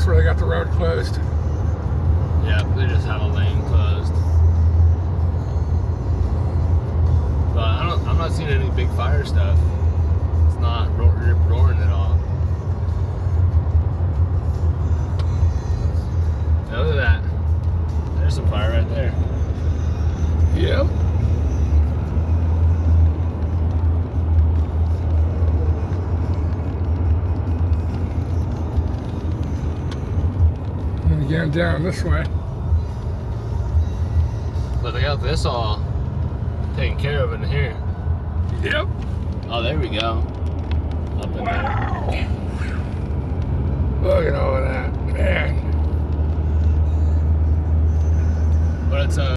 where they got the road closed. Yeah, they just have a lane closed. But I'm not seeing any big fire stuff. It's not roaring at all. And other than that, there's some fire right there. Yep. And again down this way. But they got this all taken care of in here. Yep. Oh, there we go. Up in Wow. Look at all of that, man. there. But it's